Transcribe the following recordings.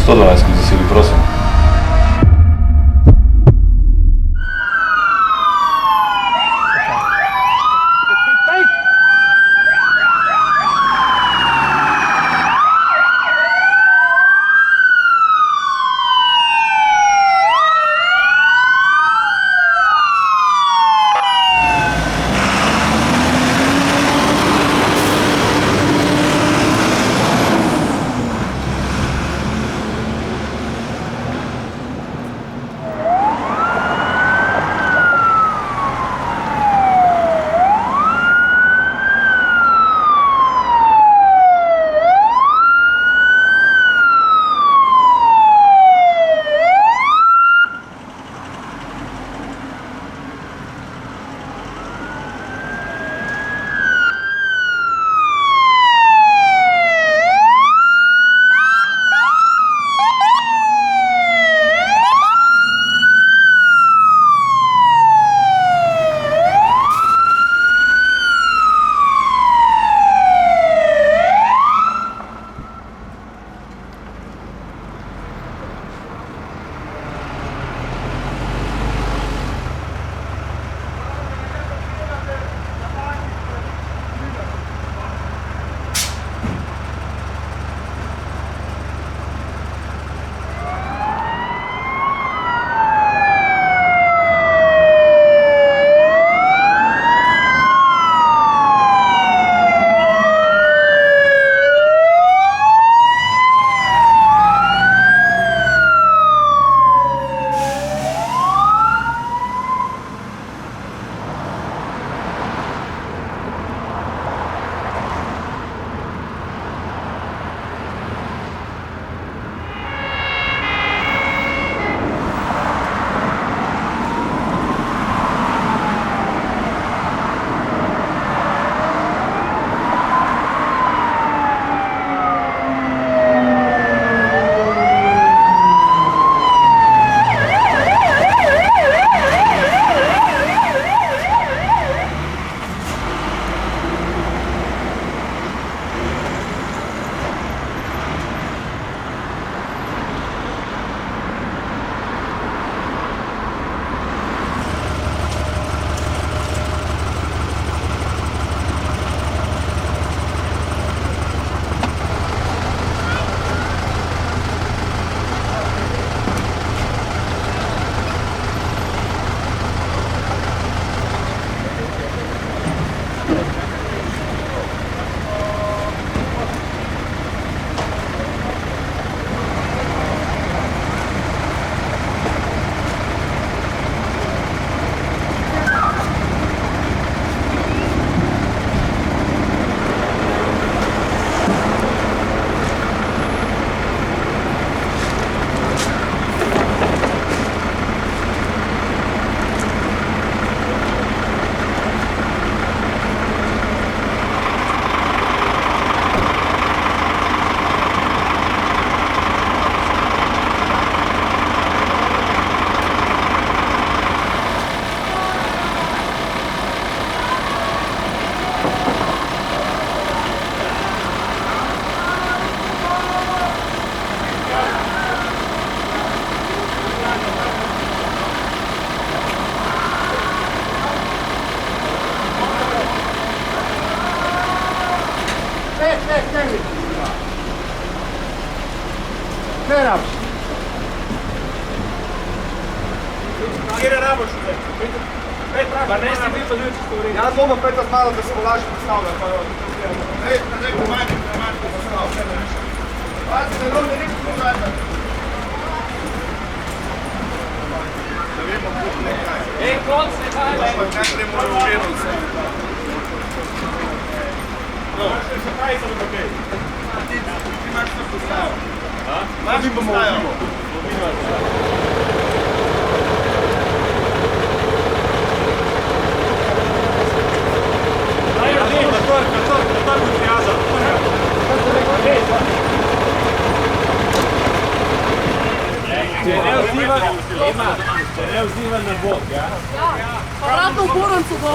112 skozi sili, prosim. Ne rabiš? Kjer je raboš zdaj? Pa ne si bi pa ljudi stvari. Jaz bomo pet malo, da se bo lažje postavljal. Ne, pomajte, postavljal. Pazite, da ne nekaj postavljate. Da vemo, kako nekaj. Konc nekaj. Najprej moramo urediti se. No, še kaj za nekaj? Ti imaš to postavljal. Imaš postavljal. Če ne vzdivan na bok, ja? Ja, pa vratno v Borancu bo.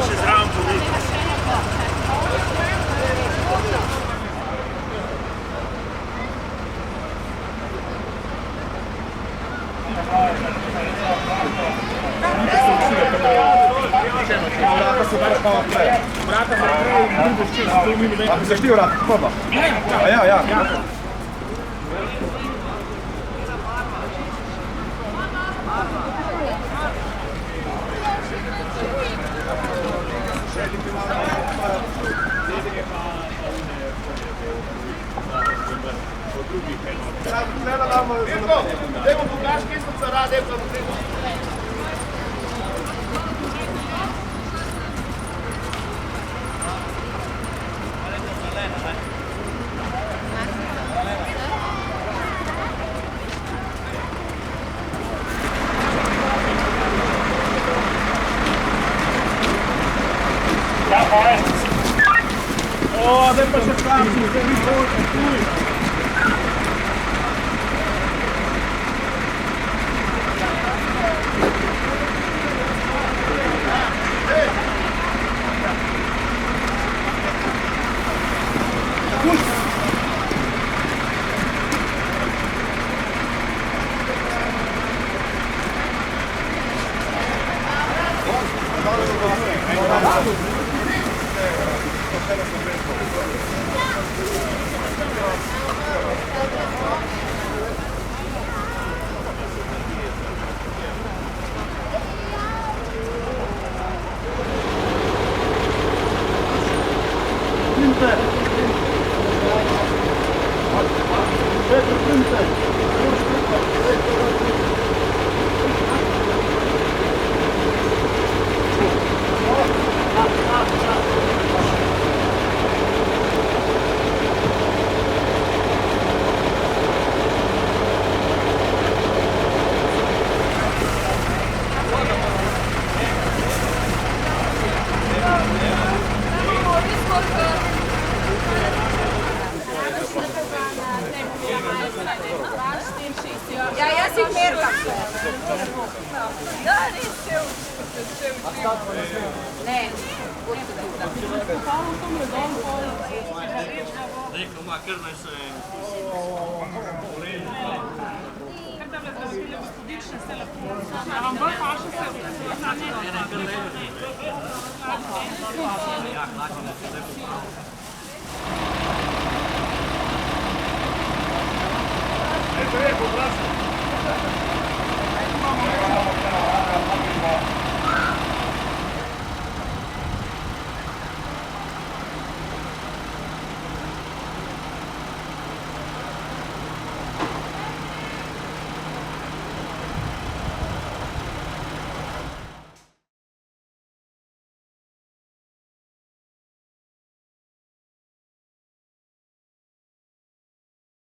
Še zraven povedi. Vrata za naprej in drugo ščist, to mi nekaj. A bi zašli vrata, prva? Ja. Dajmo pokaž, kje sem se rad, O, zdaj pa še kamči, zdaj mi hoče, tuj. Ja, jaz jih merkam. Da, res šel. Ne, kot se da. Neko ima kar naj se uredi. Kar da bi bile gospodične se lepo. A vam bolj paše se Ne, kar ne. Ja, hlačamo se zdaj popraviti.